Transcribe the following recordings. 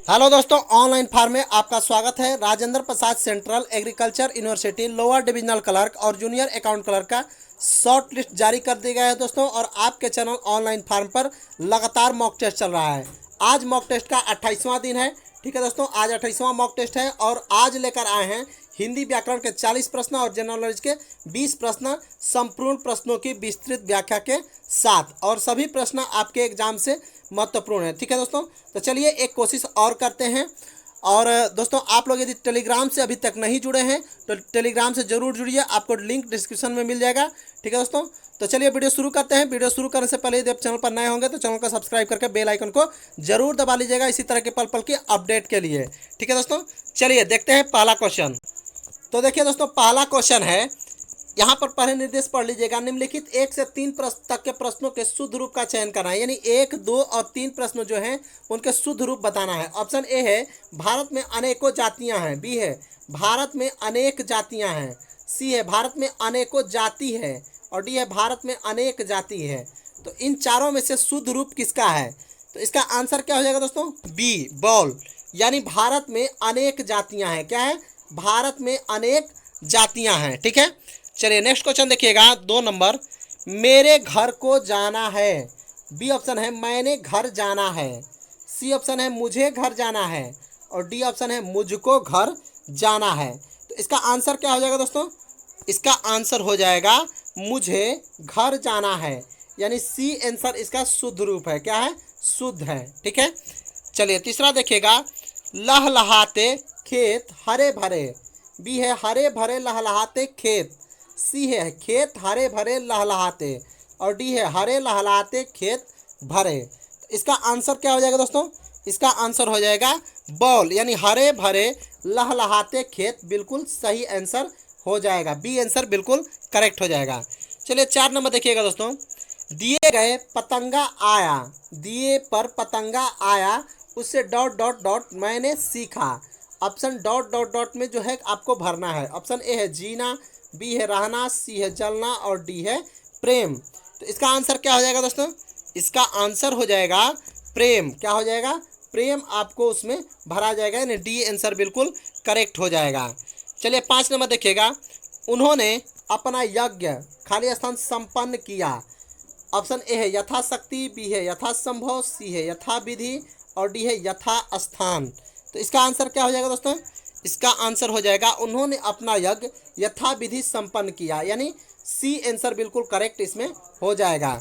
Hello दोस्तों, online form में आपका स्वागत है। Rajendra Prasad central agriculture university lower divisional clerk और जूनियर अकाउंट क्लर्क का शॉर्ट लिस्ट जारी कर दिया गया है दोस्तों। और आपके चैनल ऑनलाइन फार्म पर लगातार मॉक टेस्ट चल रहा है। आज मॉक टेस्ट का 28वां दिन है। ठीक है दोस्तों, आज 28वां मॉक टेस्ट है और आज लेकर आए हैं हिंदी व्याकरण के 40 प्रश्न और जनरल नॉलेज के 20 प्रश्न संपूर्ण प्रश्नों की विस्तृत व्याख्या के साथ। और सभी प्रश्न आपके एग्जाम से महत्वपूर्ण है। ठीक है दोस्तों, तो चलिए एक कोशिश और करते हैं। और दोस्तों, आप लोग यदि टेलीग्राम से अभी तक नहीं जुड़े हैं तो टेलीग्राम से जरूर जुड़िए, आपको लिंक डिस्क्रिप्शन में मिल जाएगा। ठीक है दोस्तों, तो चलिए वीडियो शुरू करते हैं। वीडियो शुरू करने से पहले यदि आप चैनल पर नए होंगे तो चैनल को सब्सक्राइब करके बेल आइकन को जरूर दबा लीजिएगा इसी तरह के पल पल की अपडेट के लिए। ठीक है दोस्तों, चलिए देखते हैं पहला क्वेश्चन। तो देखिए दोस्तों, पहला क्वेश्चन है, यहाँ पर पहले निर्देश पढ़ लीजिएगा। निम्नलिखित 1 से 3 प्रश्न तक के प्रश्नों के शुद्ध रूप का चयन करना है। यानी 1, 2 और 3 प्रश्न जो हैं उनके शुद्ध रूप बताना है। ऑप्शन ए है भारत में अनेकों जातियां हैं, बी है भारत में अनेक जातियां हैं, सी है भारत में अनेकों जाति है और डी है भारत में अनेक जाति है। तो इन चारों में से शुद्ध रूप किसका है? तो इसका आंसर क्या हो जाएगा दोस्तों? B, ball. यानी भारत में अनेक जातियां हैं। क्या है? भारत में अनेक जातियां हैं। ठीक है, चलिए नेक्स्ट क्वेश्चन देखिएगा। 2 नंबर, मेरे घर को जाना है। बी ऑप्शन है मैंने घर जाना है, सी ऑप्शन है मुझे घर जाना है और डी ऑप्शन है मुझको घर जाना है। तो इसका आंसर क्या हो जाएगा दोस्तों? इसका आंसर हो जाएगा मुझे घर जाना है। यानी सी आंसर इसका शुद्ध रूप है। क्या है? शुद्ध है। ठीक है, चलिए तीसरा देखिएगा। लहलहाते खेत हरे भरे। बी है हरे भरे लहलहाते खेत, सी है खेत हरे भरे लहलहाते और डी है हरे लहलहाते खेत भरे। तो इसका आंसर क्या हो जाएगा दोस्तों? इसका आंसर हो जाएगा बॉल। यानी हरे भरे लहलहाते खेत बिल्कुल सही आंसर हो जाएगा। बी आंसर बिल्कुल करेक्ट हो जाएगा। चलिए 4 नंबर देखिएगा दोस्तों। दिए गए पतंगा आया, दिए पर पतंगा आया उससे डॉट डॉट डॉट मैंने सीखा। ऑप्शन डॉट डॉट डॉट में जो है आपको भरना है। ऑप्शन ए है जीना, बी है रहना, सी है जलना और डी है प्रेम। तो इसका आंसर क्या हो जाएगा दोस्तों? इसका आंसर हो जाएगा प्रेम। क्या हो जाएगा? प्रेम आपको उसमें भरा जाएगा। यानी डी आंसर बिल्कुल करेक्ट हो जाएगा। चलिए 5 नंबर देखिएगा। उन्होंने अपना यज्ञ खाली स्थान संपन्न किया। ऑप्शन ए है यथाशक्ति, बी है यथासंभव, सी है यथाविधि और डी है यथा स्थान। तो इसका आंसर क्या हो जाएगा दोस्तों? इसका आंसर हो जाएगा उन्होंने अपना यज्ञ यथाविधि संपन्न किया। यानी सी आंसर बिल्कुल करेक्ट इसमें हो जाएगा।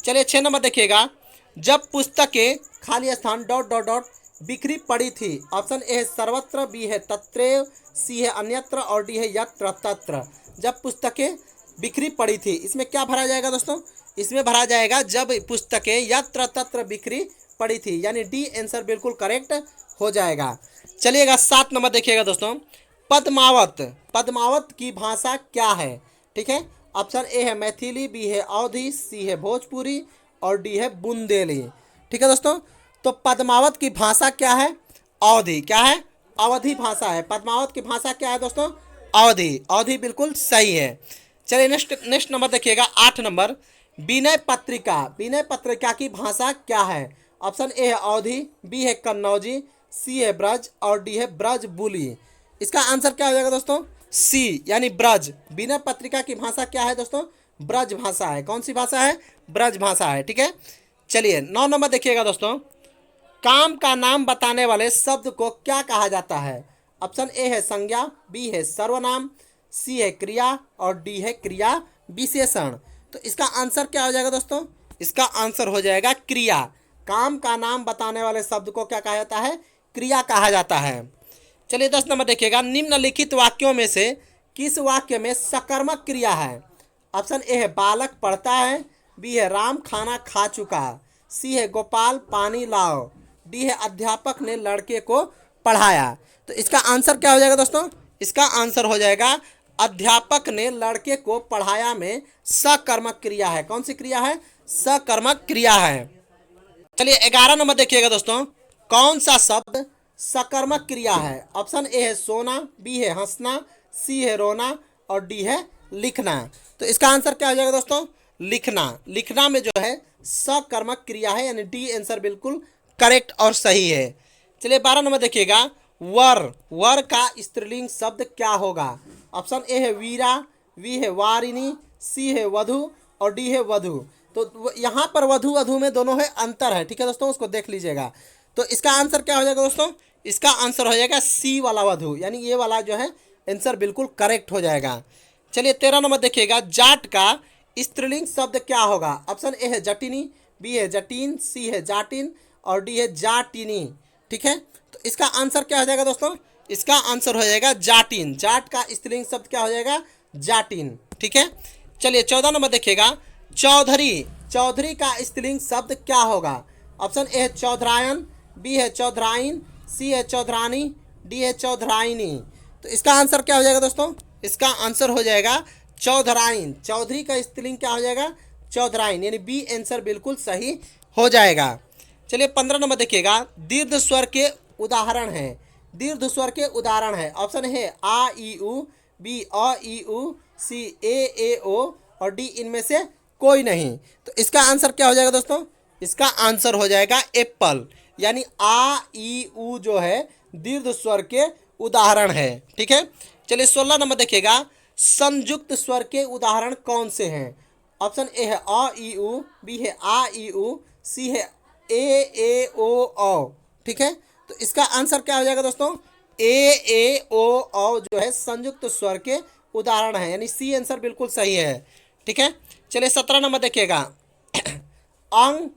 चलिए 6 नंबर देखिएगा। जब पुस्तकें खाली स्थान डॉट डॉट डॉट बिखरी पड़ी थी। ऑप्शन ए है सर्वत्र, बी है तत्रैव, सी है अन्यत्र और डी है यत्र तत्र। जब पुस्तकें बिखरी पड़ी थी, इसमें क्या भरा जाएगा दोस्तों? इसमें भरा जाएगा जब पुस्तकें यत्र तत्र बिखरी पड़ी थी। यानी डी आंसर बिल्कुल करेक्ट हो जाएगा। चलिएगा 7 नंबर देखिएगा दोस्तों। पद्मावत, पद्मावत की भाषा क्या है? ठीक है, ऑप्शन ए है मैथिली, बी है अवधी, सी है भोजपुरी और डी है बुंदेली। ठीक है दोस्तों, तो पद्मावत की भाषा क्या है? अवधी। क्या है? अवधी भाषा है। पद्मावत की भाषा क्या है दोस्तों? अवधी। अवधी बिल्कुल सही है। चलिए नेक्स्ट नंबर देखिएगा। 8 नंबर, विनय पत्रिका, विनय पत्रिका की भाषा क्या है? ऑप्शन ए है अवधी, बी है कन्नौजी, सी है ब्रज और डी है ब्रज बुली। इसका आंसर क्या हो जाएगा दोस्तों? सी, यानी ब्रज। विनय पत्रिका की भाषा क्या है दोस्तों? ब्रज भाषा है। कौन सी भाषा है? ब्रज भाषा है। ठीक है, चलिए 9 नंबर देखिएगा दोस्तों। काम का नाम बताने वाले शब्द को क्या कहा जाता है? ऑप्शन ए है संज्ञा, बी है सर्वनाम, सी है क्रिया और डी है क्रिया विशेषण। तो इसका आंसर क्या हो जाएगा दोस्तों? इसका आंसर हो जाएगा क्रिया। काम का नाम बताने वाले शब्द को क्या कहा जाता है? क्रिया कहा जाता है। चलिए 10 नंबर देखिएगा। निम्नलिखित वाक्यों में से किस वाक्य में सकर्मक क्रिया है? ऑप्शन ए है बालक पढ़ता है, बी है राम खाना खा चुका, सी है गोपाल पानी लाओ, डी है अध्यापक ने लड़के को पढ़ाया। तो इसका आंसर क्या हो जाएगा दोस्तों? इसका आंसर हो जाएगा अध्यापक ने लड़के को पढ़ाया में सकर्मक क्रिया है। कौन सी क्रिया है? सकर्मक क्रिया है। चलिए 11 नंबर देखिएगा दोस्तों। कौन सा शब्द सकर्मक क्रिया है? ऑप्शन ए है सोना, बी है हंसना, सी है रोना और डी है लिखना। तो इसका आंसर क्या हो जाएगा दोस्तों? लिखना। लिखना में जो है सकर्मक क्रिया है। यानी डी आंसर बिल्कुल करेक्ट और सही है। चलिए 12 नंबर देखिएगा, वर, वर का स्त्रीलिंग शब्द क्या होगा? ऑप्शन ए है वीरा, बी है वारिनी, सी है वधु और डी है वधु। तो यहाँ पर वधु वधु में दोनों है अंतर है, ठीक है दोस्तों, उसको देख लीजिएगा। तो इसका आंसर क्या हो जाएगा दोस्तों? इसका आंसर हो जाएगा सी वाला वधु, यानी ये वाला जो है आंसर बिल्कुल करेक्ट हो जाएगा। चलिए 13 नंबर देखिएगा, जाट का स्त्रीलिंग शब्द क्या होगा? ऑप्शन ए है जटिनी, बी है जटीन, सी है जाटिन और डी है जाटिनी, ठीक है। तो इसका आंसर क्या हो जाएगा दोस्तों? इसका आंसर हो जाएगा जाटिन। जाट का स्त्रीलिंग शब्द क्या हो जाएगा? जाटिन, ठीक है। चलिए 14 नंबर देखिएगा, चौधरी, चौधरी का स्त्रीलिंग शब्द क्या होगा? ऑप्शन ए है चौधरायन, बी है चौधराइन, सी है चौधरानी, डी है चौधराइनी। तो इसका आंसर क्या हो जाएगा दोस्तों? इसका आंसर हो जाएगा चौधराइन। चौधरी का स्त्रीलिंग क्या हो जाएगा? चौधराइन, यानी बी आंसर बिल्कुल सही हो जाएगा। चलिए 15 नंबर देखिएगा, दीर्घ स्वर के उदाहरण है। दीर्घ स्वर के उदाहरण है, ऑप्शन है आ ई उ, बी अ ई उ, सी ए ओ और डी इनमें से कोई नहीं। तो इसका आंसर क्या हो जाएगा दोस्तों? इसका आंसर हो जाएगा एप्पल, यानी आ ई उ जो है दीर्घ स्वर के उदाहरण है, ठीक है। चलिए 16 नंबर देखिएगा, संयुक्त स्वर के उदाहरण कौन से हैं? ऑप्शन ए है अ ई उ, बी है आ ई उ, सी है ए ओ, ठीक है। तो इसका आंसर क्या हो जाएगा दोस्तों? ए ओ जो है संयुक्त स्वर के उदाहरण है, यानी सी आंसर बिल्कुल सही है, ठीक है। चलिए 17 नंबर देखिएगा, अंग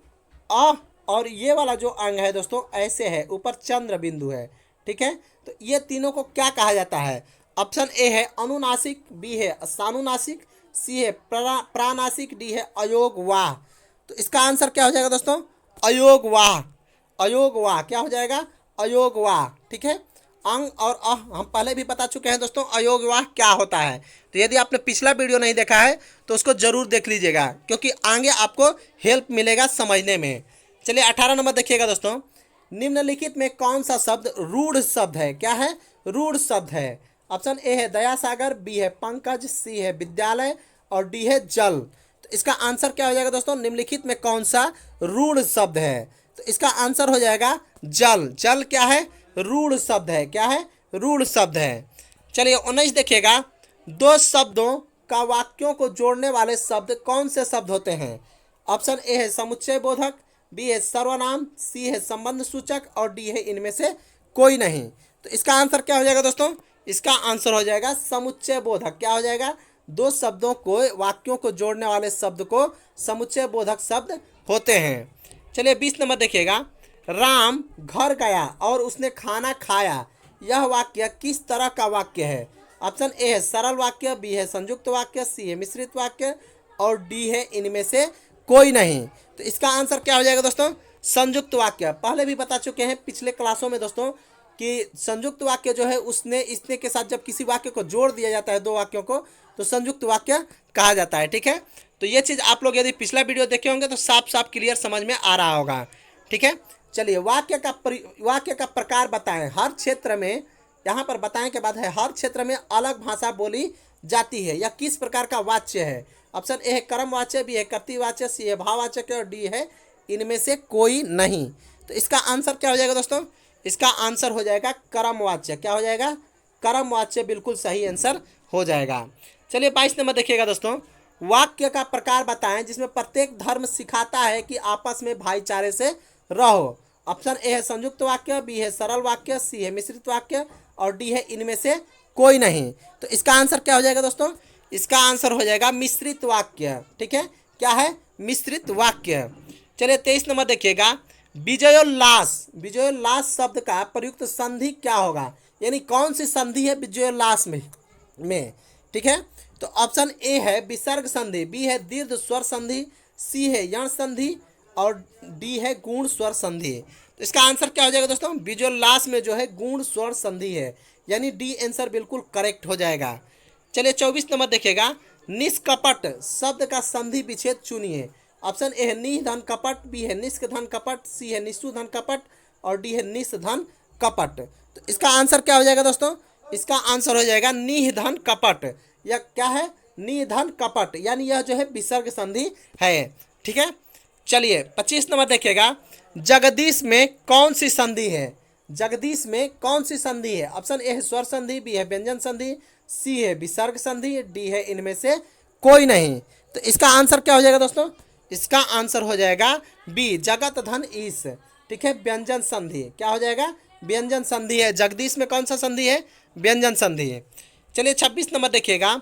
अ और ये वाला जो अंग है दोस्तों ऐसे है, ऊपर चंद्र बिंदु है, ठीक है। तो ये तीनों को क्या कहा जाता है? ऑप्शन ए है अनुनासिक, बी है सानुनासिक, सी है प्रानासिक, डी है अयोगवाह। तो इसका आंसर क्या हो जाएगा दोस्तों? अयोगवाह। अयोगवाह क्या हो जाएगा? अयोगवाह, ठीक है। अंग और हम पहले भी बता चुके हैं दोस्तों अयोगवाह क्या होता है। तो यदि आपने पिछला वीडियो नहीं देखा है तो उसको जरूर देख लीजिएगा, क्योंकि आगे आपको हेल्प मिलेगा समझने में। चलिए 18 नंबर देखिएगा दोस्तों, निम्नलिखित में कौन सा शब्द रूढ़ शब्द है? क्या है? रूढ़ शब्द है। ऑप्शन ए है दयासागर, बी है पंकज, सी है विद्यालय और डी है जल। तो इसका आंसर क्या हो जाएगा दोस्तों? निम्नलिखित में कौन सा रूढ़ शब्द है? तो इसका आंसर हो जाएगा जल। जल क्या है? रूढ़ शब्द है। क्या है? रूढ़ शब्द है। चलिए 19 देखिएगा, दो शब्दों का वाक्यों को जोड़ने वाले शब्द कौन से शब्द होते हैं? ऑप्शन ए है समुच्चय बोधक, बी है सर्वनाम, सी है संबंध सूचक और डी है इनमें से कोई नहीं। तो इसका आंसर क्या हो जाएगा दोस्तों? इसका आंसर हो जाएगा समुच्चय बोधक। क्या हो जाएगा? दो शब्दों को, वाक्यों को जोड़ने वाले शब्द को समुच्चय बोधक शब्द होते हैं। चलिए 20 नंबर देखिएगा, राम घर गया और उसने खाना खाया, यह वाक्य किस तरह का वाक्य है? ऑप्शन ए है सरल वाक्य, बी है संयुक्त वाक्य, सी है मिश्रित वाक्य और डी है इनमें से कोई नहीं। तो इसका आंसर क्या हो जाएगा दोस्तों? संयुक्त वाक्य। पहले भी बता चुके हैं पिछले क्लासों में दोस्तों कि संयुक्त वाक्य जो है उसने इसने के साथ जब किसी वाक्य को जोड़ दिया जाता है, दो वाक्यों को, तो संयुक्त वाक्य कहा जाता है, ठीक है। तो ये चीज़ आप लोग यदि पिछला वीडियो देखे होंगे तो साफ साफ क्लियर समझ में आ रहा होगा, ठीक है। चलिए वाक्य का प्रकार बताएं। हर क्षेत्र में, यहाँ पर बताएं के बाद है, हर क्षेत्र में अलग भाषा बोली जाती है, यह किस प्रकार का वाच्य है? ऑप्शन ए है कर्मवाच्य, बी है कर्तृवाच्य, सी है भाववाचक और डी है इनमें से कोई नहीं। तो इसका आंसर क्या हो जाएगा दोस्तों? इसका आंसर हो जाएगा कर्मवाच्य। क्या हो जाएगा? कर्मवाच्य बिल्कुल सही आंसर हो जाएगा। चलिए 22 नंबर देखिएगा दोस्तों, वाक्य का प्रकार बताएं जिसमें प्रत्येक धर्म सिखाता है कि आपस में भाईचारे से रहो। ऑप्शन ए है संयुक्त वाक्य, बी है सरल वाक्य, सी है मिश्रित वाक्य और डी है इनमें से कोई नहीं। तो इसका आंसर क्या हो जाएगा दोस्तों? इसका आंसर हो जाएगा मिश्रित वाक्य, ठीक है। क्या है? मिश्रित वाक्य। चलिए 23 नंबर देखिएगा, विजयोल्लास। विजयोल्लास शब्द का प्रयुक्त संधि क्या होगा? यानी कौन सी संधि है विजयोल्लास में, ठीक है। तो ऑप्शन ए है विसर्ग संधि, बी है दीर्घ स्वर संधि, सी है यण संधि और डी है गुण स्वर संधि। तो इसका आंसर क्या हो जाएगा दोस्तों? विजयोल्लास में जो है गुण स्वर संधि है, यानी डी आंसर बिल्कुल करेक्ट हो जाएगा। चलिए 24 नंबर देखिएगा, निष्कपट शब्द का संधि विच्छेद चुनिए। ऑप्शन ए है निधन कपट, बी है निष्धन कपट, सी है निशुधन कपट और डी है निष्धन कपट। तो इसका आंसर क्या हो जाएगा दोस्तों? इसका आंसर हो जाएगा निधन कपट। यह क्या है? निधन कपट, यानी यह जो है विसर्ग संधि है, ठीक है। चलिए 25 नंबर देखिएगा, जगदीश में कौन सी संधि है? जगदीश में कौन सी संधि है? ऑप्शन ए है स्वर संधि, बी है व्यंजन संधि, सी है विसर्ग संधि, डी है इनमें से कोई नहीं। तो इसका आंसर क्या हो जाएगा दोस्तों? इसका आंसर हो जाएगा बी, जगत धन ईश। ठीक है, व्यंजन संधि। क्या हो जाएगा? व्यंजन संधि है। जगदीश में कौन सा संधि है? व्यंजन संधि है। चलिए 26 नंबर देखिएगा,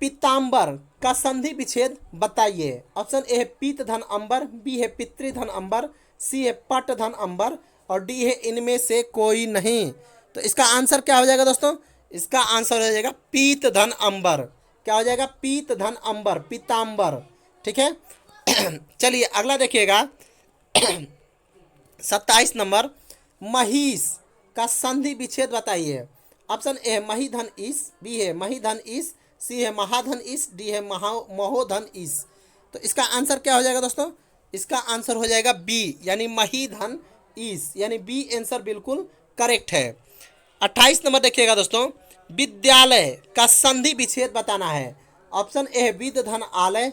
पीताम्बर का संधि विच्छेद बताइए। ऑप्शन ए है पीत धन अंबर, बी है पितृ धन अंबर, सी है पट धन अंबर और डी है इनमें से कोई नहीं। तो इसका आंसर क्या हो जाएगा दोस्तों? इसका आंसर हो जाएगा पीत धन अंबर। क्या हो जाएगा? पीत धन अंबर, पीताम्बर। ठीक है। चलिए अगला देखिएगा 27 नंबर, महिष का संधि विच्छेद बताइए। ऑप्शन ए है मही धन ईश, बी है मही धन ईश, सी है महाधन ईश, डी है महोधन ईश। तो इसका आंसर क्या हो जाएगा दोस्तों? इसका आंसर हो जाएगा बी, यानी मही धन ईश, यानी बी आंसर बिल्कुल करेक्ट है। 28 नंबर देखिएगा दोस्तों, विद्यालय का संधि विच्छेद बताना है। ऑप्शन ए है विद धन आलय,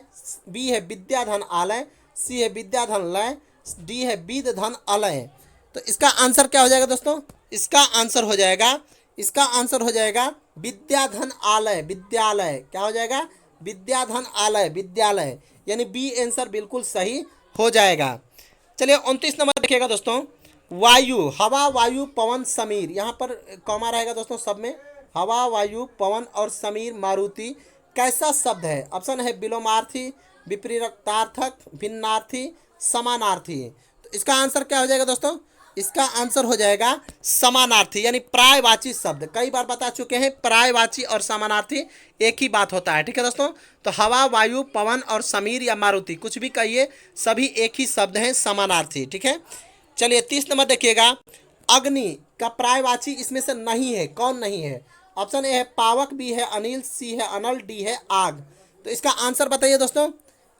बी है विद्या धन आलय, सी है विद्या धन लय, डी है विद धन अलय। तो इसका आंसर क्या हो जाएगा दोस्तों? इसका आंसर हो जाएगा, इसका आंसर हो जाएगा विद्याधन आलय, विद्यालय। क्या हो जाएगा? विद्याधन आलय, विद्यालय, यानी बी आंसर बिल्कुल सही हो जाएगा। चलिए 29 नंबर देखिएगा दोस्तों, वायु, हवा, वायु, पवन, समीर। यहाँ पर कॉमा रहेगा दोस्तों सब में। हवा, वायु, पवन और समीर, मारुति कैसा शब्द है? ऑप्शन है विलोमार्थी, विपरीतार्थक, भिन्नार्थी, समानार्थी। तो इसका आंसर क्या हो जाएगा दोस्तों? इसका आंसर हो जाएगा समानार्थी, यानी प्रायवाची शब्द। कई बार बता चुके हैं, प्रायवाची और समानार्थी एक ही बात होता है। ठीक है दोस्तों, तो हवा, वायु, पवन और समीर या मारुति कुछ भी कहिए, सभी एक ही शब्द हैं, समानार्थी। ठीक है। चलिए 30 नंबर देखिएगा, अग्नि का प्रायवाची इसमें से नहीं है, कौन नहीं है? ऑप्शन ए है पावक, बी है अनिल, सी है अनल, डी है आग। तो इसका आंसर बताइए दोस्तों।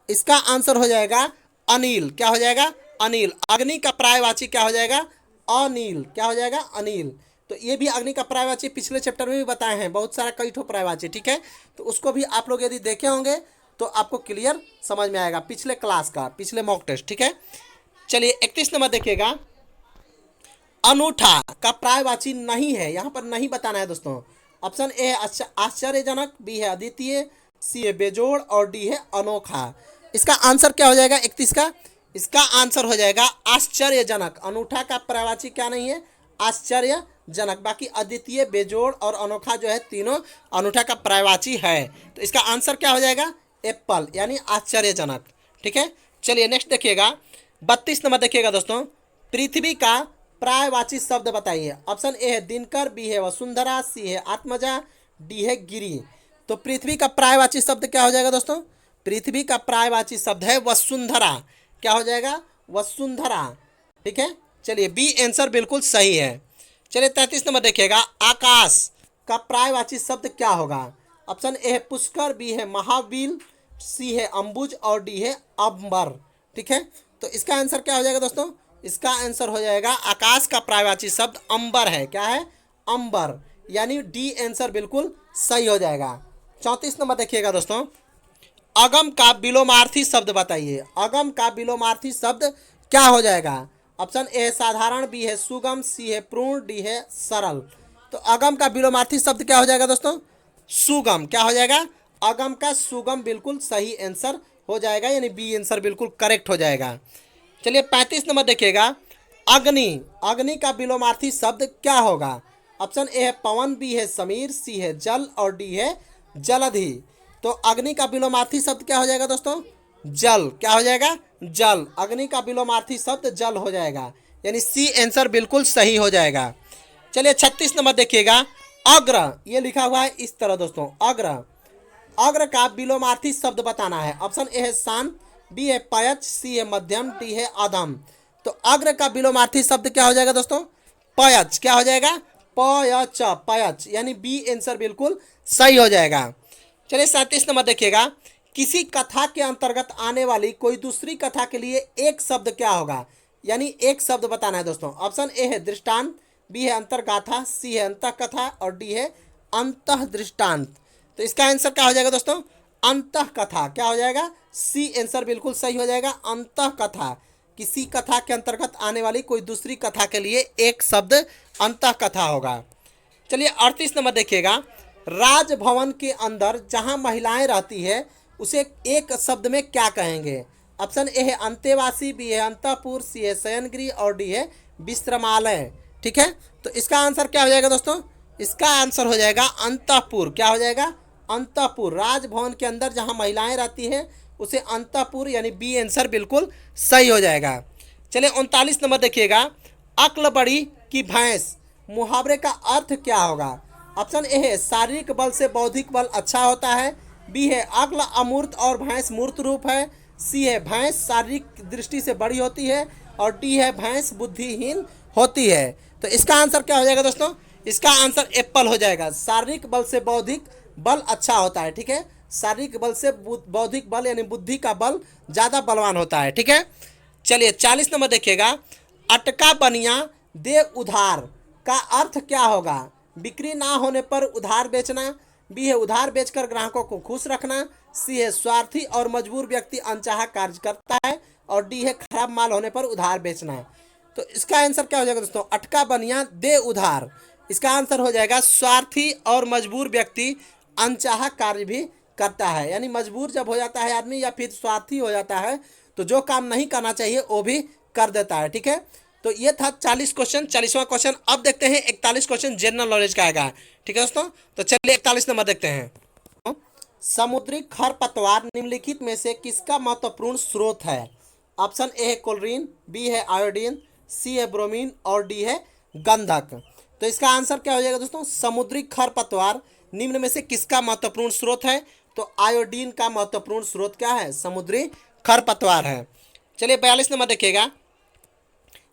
इसका आंसर हो जाएगा अनिल। क्या हो जाएगा? अनिल। अग्नि का प्रायवाची क्या हो जाएगा? अनिल। क्या हो जाएगा? अनिल। तो ये भी अग्नि का प्रायवाची पिछले चैप्टर में भी बताए हैं, बहुत सारा कई ठो प्रायवाची। ठीक है, तो उसको भी आप लोग यदि देखे होंगे तो आपको क्लियर समझ में आएगा, पिछले क्लास का, पिछले मॉक टेस्ट। ठीक है। चलिए 31 नंबर देखिएगा, अनूठा का प्रायवाची नहीं है, यहाँ पर नहीं बताना है दोस्तों। ऑप्शन ए है आश्चर्यजनक, बी है अद्वितीय, सी है बेजोड़ और डी है अनोखा। इसका आंसर क्या हो जाएगा 31 का? इसका आंसर हो जाएगा आश्चर्यजनक। अनूठा का प्रायवाची क्या नहीं है? आश्चर्यजनक। बाकी अद्वितीय, बेजोड़ और अनोखा जो है, तीनों अनूठा का प्रायवाची है। तो इसका आंसर क्या हो जाएगा? एप्पल, यानी आश्चर्यजनक। ठीक है। चलिए नेक्स्ट देखिएगा, 32 नंबर देखिएगा दोस्तों, पृथ्वी का प्रायवाची शब्द बताइए। ऑप्शन ए है दिनकर, बी है वसुंधरा, सी है आत्मजा, डी है गिरी। तो पृथ्वी का प्रायवाची शब्द क्या हो जाएगा दोस्तों? पृथ्वी का प्रायवाची शब्द है वसुंधरा। क्या हो जाएगा? वसुंधरा। ठीक है। चलिए बी आंसर बिल्कुल सही है। चलिए 33 नंबर देखिएगा, आकाश का प्रायवाची शब्द क्या होगा? ऑप्शन ए है पुष्कर, बी है महावील, सी है अंबुज और डी है अंबर। ठीक है, तो इसका आंसर क्या हो जाएगा दोस्तों? इसका आंसर हो जाएगा आकाश का प्रायवाची शब्द अंबर है। क्या है? अंबर, यानी डी आंसर बिल्कुल सही हो जाएगा। 34 नंबर देखिएगा दोस्तों, अगम का विलोमार्थी शब्द बताइए। अगम का विलोमार्थी शब्द क्या हो जाएगा? ऑप्शन ए है साधारण, बी है सुगम, सी है पूर्ण, डी है सरल। तो अगम का विलोमार्थी शब्द क्या हो जाएगा दोस्तों? सुगम। क्या हो जाएगा? अगम का सुगम बिल्कुल सही आंसर हो जाएगा, यानी बी आंसर बिल्कुल करेक्ट हो जाएगा। चलिए 35 नंबर देखिएगा, अग्नि। अग्नि का विलोमार्थी शब्द क्या होगा? ऑप्शन ए है पवन, बी है समीर, सी है जल और डी है जलधि। तो अग्नि का विलोमार्थी शब्द क्या हो जाएगा दोस्तों? जल। क्या हो जाएगा? जल। अग्नि का विलोमार्थी शब्द जल हो जाएगा, यानी सी आंसर बिल्कुल सही हो जाएगा। चलिए 36 नंबर देखिएगा, अग्र। ये लिखा हुआ है इस तरह दोस्तों, अग्र। अग्र का विलोमार्थी शब्द बताना है। ऑप्शन ए है शांत, बी है पयच, सी है मध्यम, डी है अधम। तो अग्र का विलोमार्थी शब्द क्या हो जाएगा दोस्तों? पयच। क्या हो जाएगा? पयच, पयच, यानी बी आंसर बिल्कुल सही हो जाएगा। चलिए 37 नंबर देखिएगा, किसी कथा के अंतर्गत आने वाली कोई दूसरी कथा के लिए एक शब्द क्या होगा? यानी एक शब्द बताना है दोस्तों। ऑप्शन ए है दृष्टांत, बी है अंतर्गाथा, सी है अंतः कथा और डी है अंतः दृष्टांत। तो इसका आंसर क्या हो जाएगा दोस्तों? अंतः कथा। क्या हो जाएगा? सी आंसर बिल्कुल सही हो जाएगा, अंतः कथा, किसी कथा के अंतर्गत आने वाली कोई दूसरी कथा के लिए एक शब्द अंतः कथा होगा। चलिए 38 नंबर देखिएगा, राजभवन के अंदर जहां महिलाएं रहती है उसे एक शब्द में क्या कहेंगे? ऑप्शन ए है अंतेवासी, बी है अंतःपुर, सी है शयनगृह और डी है विश्रामालय। ठीक है, तो इसका आंसर क्या हो जाएगा दोस्तों? इसका आंसर हो जाएगा अंतःपुर। क्या हो जाएगा? अंतःपुर। राजभवन के अंदर जहां महिलाएं रहती हैं उसे अंतःपुर, यानी बी आंसर बिल्कुल सही हो जाएगा। चलिए 39 नंबर देखिएगा, अक्ल बड़ी की भैंस मुहावरे का अर्थ क्या होगा? ऑप्शन ए है शारीरिक बल से बौद्धिक बल अच्छा होता है, बी है अक्ल अमूर्त और भैंस मूर्त रूप है, सी है भैंस शारीरिक दृष्टि से बड़ी होती है और डी है भैंस बुद्धिहीन होती है। तो इसका आंसर क्या हो जाएगा दोस्तों? इसका आंसर एप्पल हो जाएगा। शारीरिक बल से बौद्धिक बल अच्छा होता है। ठीक है, शारीरिक बल से बौद्धिक बल यानी बुद्धि का बल ज़्यादा बलवान होता है। ठीक है, चलिए 40 नंबर देखिएगा, अटका बनिया दे उधार का अर्थ क्या होगा? बिक्री ना होने पर उधार बेचना, बी है उधार बेचकर ग्राहकों को खुश रखना, सी है स्वार्थी और मजबूर व्यक्ति अनचाहा कार्य करता है और डी है खराब माल होने पर उधार बेचना। तो इसका आंसर क्या हो जाएगा दोस्तों? अटका बनिया दे उधार। इसका आंसर हो जाएगा स्वार्थी और मजबूर व्यक्ति अनचाहा कार्य भी करता है, यानी मजबूर जब हो जाता है आदमी या फिर स्वार्थी हो जाता है तो जो काम नहीं करना चाहिए वो भी कर देता है। ठीक है, तो ये था 40 क्वेश्चन, 40वां क्वेश्चन। अब देखते हैं 41 क्वेश्चन जनरल नॉलेज का आएगा। ठीक है दोस्तों, तो चलिए 41 नंबर देखते हैं। समुद्री खरपतवार निम्नलिखित में से किसका महत्वपूर्ण स्रोत है? ऑप्शन ए है क्लोरीन, बी है आयोडीन, सी है ब्रोमीन और डी है गंधक। तो इसका आंसर क्या हो जाएगा दोस्तों? समुद्री खरपतवार निम्न में से किसका महत्वपूर्ण स्रोत है? तो आयोडीन का महत्वपूर्ण स्रोत क्या है? समुद्री खरपतवार है। चलिए 42 नंबर देखिएगा,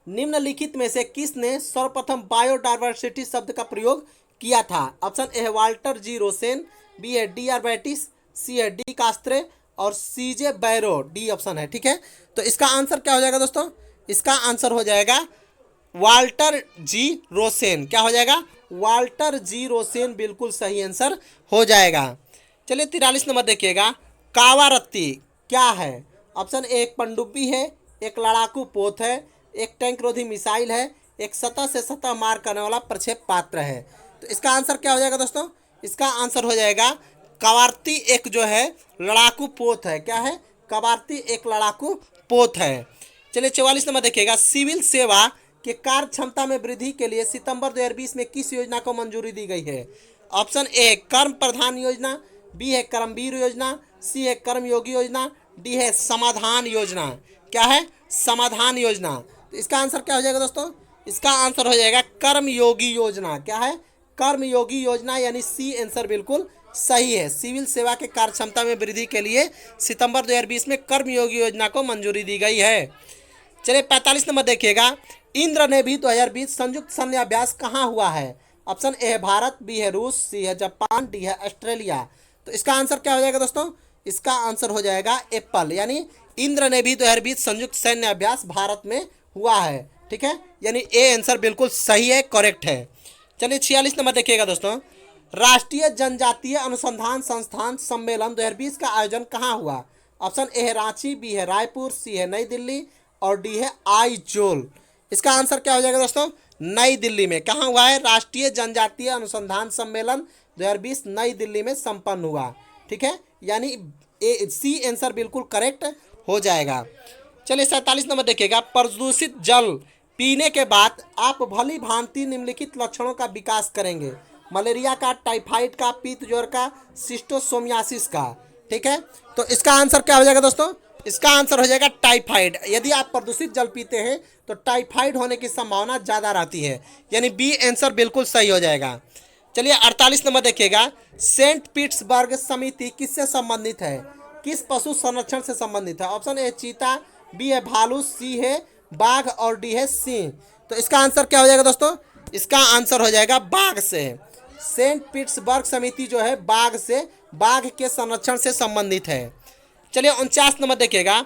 निम्नलिखित में से किसने सर्वप्रथम बायोडायवर्सिटी शब्द का प्रयोग किया था? ऑप्शन ए है वाल्टर जी रोसेन, बी है डी आर्बैटिस, सी है डी कास्त्रे और सी जे बैरो, डी ऑप्शन है। ठीक है, तो इसका आंसर क्या हो जाएगा दोस्तों? इसका आंसर हो जाएगा वाल्टर जी रोसेन। क्या हो जाएगा? वाल्टर जी रोसेन बिल्कुल सही आंसर हो जाएगा। चलिए 43 नंबर देखिएगा, कावारत्ती क्या है? ऑप्शन ए एक पनडुब्बी है, एक लड़ाकू पोत है, एक टैंक रोधी मिसाइल है, एक सतह से सतह मार करने वाला प्रक्षेप पात्र है। तो इसका आंसर क्या हो जाएगा दोस्तों? इसका आंसर हो जाएगा कवारती एक जो है लड़ाकू पोत है। क्या है? कवारती एक लड़ाकू पोत है। चलिए 44 नंबर देखिएगा, सिविल सेवा के कार्य क्षमता में वृद्धि के लिए सितंबर 2020 में किस योजना को मंजूरी दी गई है? ऑप्शन ए कर्म प्रधान योजना, बी है कर्मवीर योजना, सी है कर्मयोगी योजना, डी है समाधान योजना। क्या है? समाधान योजना। तो इसका आंसर क्या हो जाएगा दोस्तों? इसका आंसर हो जाएगा कर्मयोगी योजना। क्या है? कर्मयोगी योजना, यानी सी आंसर बिल्कुल सही है। सिविल सेवा के कार्य क्षमता में वृद्धि के लिए सितंबर 2020 में कर्मयोगी योजना को मंजूरी दी गई है। चलिए 45 नंबर देखिएगा, इंद्र ने भी 2020 संयुक्त सैन्य अभ्यास कहाँ हुआ है? ऑप्शन ए है भारत, बी है रूस, सी है जापान, डी है ऑस्ट्रेलिया। तो इसका आंसर क्या हो जाएगा दोस्तों? इसका आंसर हो जाएगा एप्पल, यानी इंद्र ने भी 2020 संयुक्त सैन्य अभ्यास भारत में हुआ है। ठीक है, यानी ए आंसर बिल्कुल सही है, करेक्ट है। चलिए 46 नंबर देखिएगा दोस्तों, राष्ट्रीय जनजातीय अनुसंधान संस्थान सम्मेलन 2020 का आयोजन कहाँ हुआ? ऑप्शन ए है रांची, बी है रायपुर, सी है नई दिल्ली और डी है आइजोल। इसका आंसर क्या हो जाएगा दोस्तों? नई दिल्ली में। कहाँ हुआ है? राष्ट्रीय जनजातीय अनुसंधान सम्मेलन 2020 नई दिल्ली में संपन्न हुआ। ठीक है, यानी ए सी आंसर बिल्कुल करेक्ट हो जाएगा। चलिए 47 नंबर देखिएगा, प्रदूषित जल पीने के बाद आप भली भांति निम्नलिखित लक्षणों का विकास करेंगे: मलेरिया का, टाइफाइड का, पीत ज्वर का, सिस्टोसोमियासिस का। ठीक है, तो इसका आंसर क्या हो जाएगा दोस्तों? इसका आंसर हो जाएगा टाइफाइड। यदि आप प्रदूषित जल पीते हैं तो टाइफाइड होने की संभावना ज़्यादा रहती है, यानी बी आंसर बिल्कुल सही हो जाएगा। चलिए 48 नंबर देखिएगा, सेंट पीटर्सबर्ग समिति किससे संबंधित है? किस पशु संरक्षण से संबंधित है? ऑप्शन ए चीता, बी है भालू, सी है बाघ और डी है सिंह। तो इसका आंसर क्या हो जाएगा दोस्तों? इसका आंसर हो जाएगा बाघ से। सेंट पीटर्सबर्ग समिति जो है बाघ से, बाघ के संरक्षण से संबंधित है। चलिए 49 नंबर देखिएगा,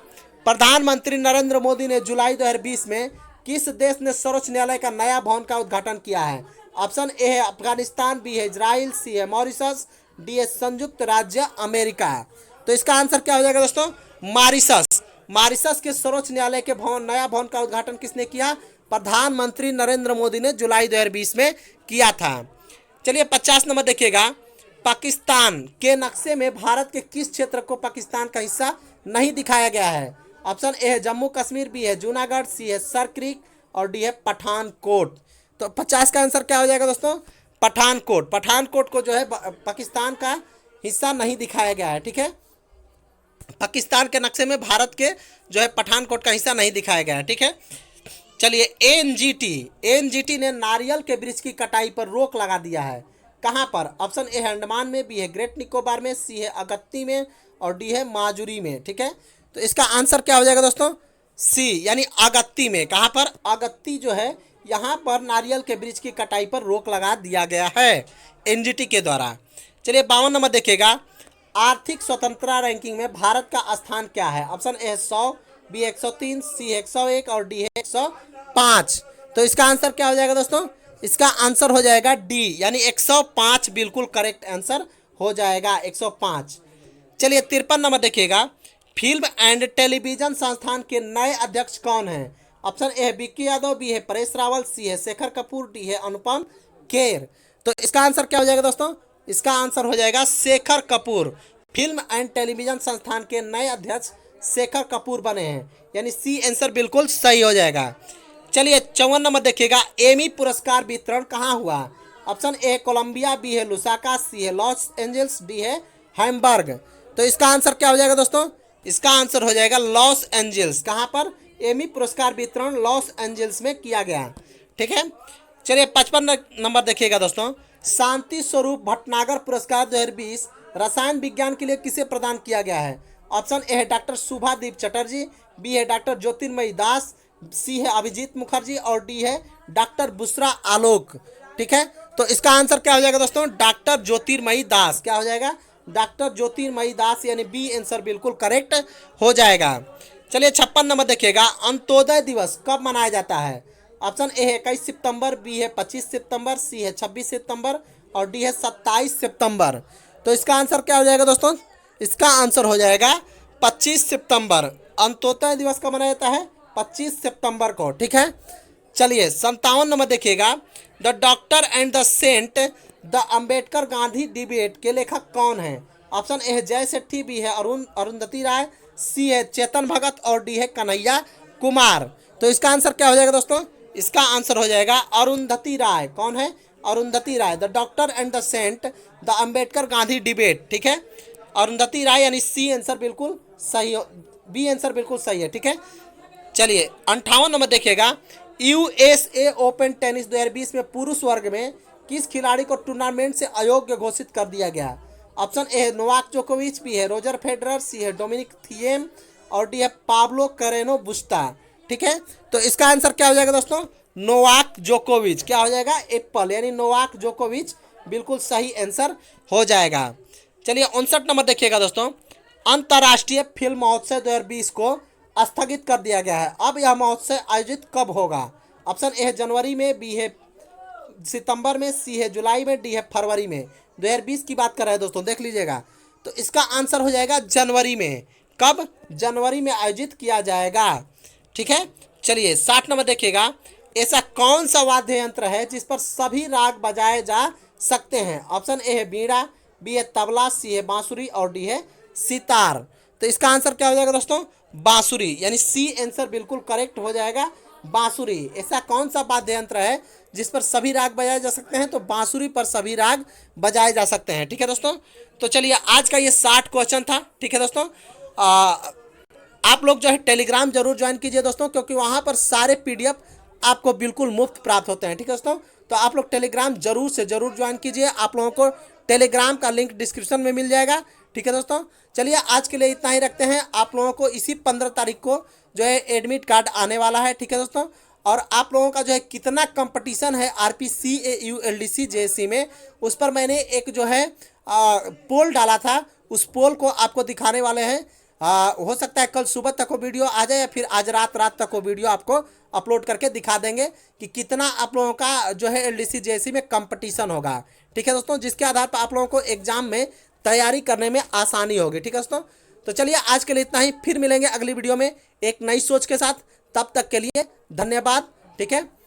प्रधानमंत्री नरेंद्र मोदी ने जुलाई 2020 में किस देश ने सर्वोच्च न्यायालय का नया भवन का उद्घाटन किया है? ऑप्शन ए है अफगानिस्तान, बी है इजराइल, सी है मॉरिशस, डी है संयुक्त राज्य अमेरिका। तो इसका आंसर क्या हो जाएगा दोस्तों? मॉरिशस। मॉरिशस के सर्वोच्च न्यायालय के नया भवन का उद्घाटन किसने किया? प्रधानमंत्री नरेंद्र मोदी ने जुलाई 2020 में किया था। चलिए 50 नंबर देखिएगा, पाकिस्तान के नक्शे में भारत के किस क्षेत्र को पाकिस्तान का हिस्सा नहीं दिखाया गया है? ऑप्शन ए है जम्मू कश्मीर, बी है जूनागढ़, सी है सर क्रीक और डी है पठानकोट। तो 50 का आंसर क्या हो जाएगा दोस्तों? पठानकोट। पठानकोट को जो है पाकिस्तान का हिस्सा नहीं दिखाया गया है। ठीक है, पाकिस्तान के नक्शे में भारत के जो है पठानकोट का हिस्सा नहीं दिखाया गया है। ठीक है, चलिए एनजीटी ने नारियल के वृक्ष की कटाई पर रोक लगा दिया है। कहाँ पर? ऑप्शन ए है अंडमान में, बी है ग्रेट निकोबार में, सी है अगत्ती में और डी है माजुरी में। ठीक है, तो इसका आंसर क्या हो जाएगा दोस्तों? सी, यानी अगत्ती में। कहाँ पर? अगत्ती जो है यहाँ पर नारियल के वृक्ष की कटाई पर रोक लगा दिया गया है एनजीटी के द्वारा। चलिए 52 नंबर देखिएगा, आर्थिक स्वतंत्रता रैंकिंग में भारत का स्थान क्या है? ऑप्शन ए है 100, बी 103, सी 101 और डी है 105। तो इसका आंसर क्या हो जाएगा दोस्तों? इसका आंसर हो जाएगा डी, यानी 105 बिल्कुल करेक्ट आंसर हो जाएगा, 105। चलिए 53 नंबर देखिएगा, फिल्म एंड टेलीविजन संस्थान के नए अध्यक्ष कौन हैं? ऑप्शन ए है विक्की यादव, बी है परेश रावल, सी है शेखर कपूर, डी है अनुपम खेर। तो इसका आंसर क्या हो जाएगा दोस्तों? इसका आंसर हो जाएगा Shekhar Kapoor. Film and television संस्थान के नए अध्यक्ष शेखर कपूर बने हैं, यानी सी आंसर बिल्कुल सही हो जाएगा। चलिए 54 नंबर देखिएगा, एमी पुरस्कार वितरण कहाँ हुआ? ऑप्शन ए कोलंबिया, बी है लुसाका, सी है लॉस एंजल्स, डी है हैम्बर्ग। तो इसका आंसर क्या हो जाएगा दोस्तों? इसका आंसर हो जाएगा लॉस एंजल्स। कहाँ पर? एमी पुरस्कार वितरण लॉस एंजल्स में किया गया। ठीक है, चलिए 55 नंबर देखिएगा दोस्तों, शांति स्वरूप भटनागर पुरस्कार 2020 रसायन विज्ञान के लिए किसे प्रदान किया गया है? ऑप्शन ए है डॉक्टर शुभादीप चटर्जी, बी है डॉक्टर ज्योतिर्मयी दास, सी है अभिजीत मुखर्जी और डी है डॉक्टर बुशरा आलोक। ठीक है, तो इसका आंसर क्या हो जाएगा दोस्तों? डॉक्टर ज्योतिर्मयी दास। क्या हो जाएगा? डॉक्टर ज्योतिर्मयी दास, यानी बी आंसर बिल्कुल करेक्ट हो जाएगा। चलिए 56 नंबर देखिएगा, अंत्योदय दिवस कब मनाया जाता है? ऑप्शन ए है 21 सितंबर, बी है 25 सितंबर, सी है 26 सितंबर और डी है 27 सितंबर। तो इसका आंसर क्या हो जाएगा दोस्तों? इसका आंसर हो जाएगा 25 सितंबर। अंत्योदय दिवस कब मनाया जाता है? 25 सितंबर को। ठीक है, चलिए 57 नंबर देखिएगा, the doctor and the saint the Ambedkar Gandhi debate के लेखक कौन है? ऑप्शन ए है जय सेठी, बी है अरुंधति राय, सी है चेतन भगत और डी है कन्हैया कुमार। तो इसका आंसर क्या हो जाएगा दोस्तों? इसका आंसर हो जाएगा अरुंधति राय। कौन है? Arundhati Roy. The doctor and the saint the Ambedkar Gandhi debate. ठीक है, अरुंधति राय, यानी सी आंसर बिल्कुल सही, बी आंसर बिल्कुल सही है। ठीक है, चलिए 58 नंबर देखिएगा, यूएसए ओपन टेनिस 2020 में पुरुष वर्ग में किस खिलाड़ी को टूर्नामेंट से अयोग्य घोषित कर दिया गया? ऑप्शन ए है नोवाक जोकोविच, बी है रोजर फेडरर, सी है डोमिनिक थिएम और डी है पाब्लो कैरेनो बुस्टा। ठीक है, तो इसका आंसर क्या हो जाएगा दोस्तों? नोवाक जोकोविच। क्या हो जाएगा? एप्पल, यानी नोवाक जोकोविच बिल्कुल सही आंसर हो जाएगा। चलिए 59 नंबर देखिएगा दोस्तों, अंतर्राष्ट्रीय फिल्म महोत्सव 2020 को स्थगित कर दिया गया है। अब यह महोत्सव आयोजित कब होगा? ऑप्शन ए है जनवरी में, बी है सितंबर में, सी है जुलाई में, डी है फरवरी में। 2020 की बात कर रहे हैं दोस्तों, देख लीजिएगा। तो इसका आंसर हो जाएगा जनवरी में। कब? जनवरी में आयोजित किया जाएगा। ठीक है, चलिए 60 नंबर देखिएगा, ऐसा कौन सा वाद्य यंत्र है जिस पर सभी राग बजाए जा सकते हैं? ऑप्शन ए है बीड़ा, बी है तबला, सी है बांसुरी और डी है सितार। तो इसका आंसर क्या हो जाएगा दोस्तों? बांसुरी, यानी सी आंसर बिल्कुल करेक्ट हो जाएगा, बांसुरी। ऐसा कौन सा वाद्य यंत्र है जिस पर सभी राग बजाए जा सकते हैं? तो बांसुरी पर सभी राग बजाए जा सकते हैं। ठीक है दोस्तों, तो चलिए आज का ये 60 क्वेश्चन था। ठीक है दोस्तों, आप लोग जो है टेलीग्राम जरूर ज्वाइन कीजिए दोस्तों, क्योंकि वहाँ पर सारे PDF आपको बिल्कुल मुफ्त प्राप्त होते हैं। ठीक है दोस्तों, तो आप लोग टेलीग्राम जरूर से जरूर ज्वाइन कीजिए। आप लोगों को टेलीग्राम का लिंक डिस्क्रिप्शन में मिल जाएगा। ठीक है दोस्तों, चलिए आज के लिए इतना ही रखते हैं। आप लोगों को इसी 15 तारीख को जो है एडमिट कार्ड आने वाला है। ठीक है दोस्तों, और आप लोगों का जो है कितना कंपटीशन है RPCAU LDC JSC में, उस पर मैंने एक जो है पोल डाला था। उस पोल को आपको दिखाने वाले हैं। हो सकता है कल सुबह तक वो वीडियो आ जाए या फिर आज रात तक वो वीडियो आपको अपलोड करके दिखा देंगे कि कितना आप लोगों का जो है LDC JSC में कंपटीशन होगा। ठीक है दोस्तों, जिसके आधार पर आप लोगों को एग्जाम में तैयारी करने में आसानी होगी। ठीक है दोस्तों, तो चलिए आज के लिए इतना ही, फिर मिलेंगे अगली वीडियो में एक नई सोच के साथ। तब तक के लिए धन्यवाद। ठीक है।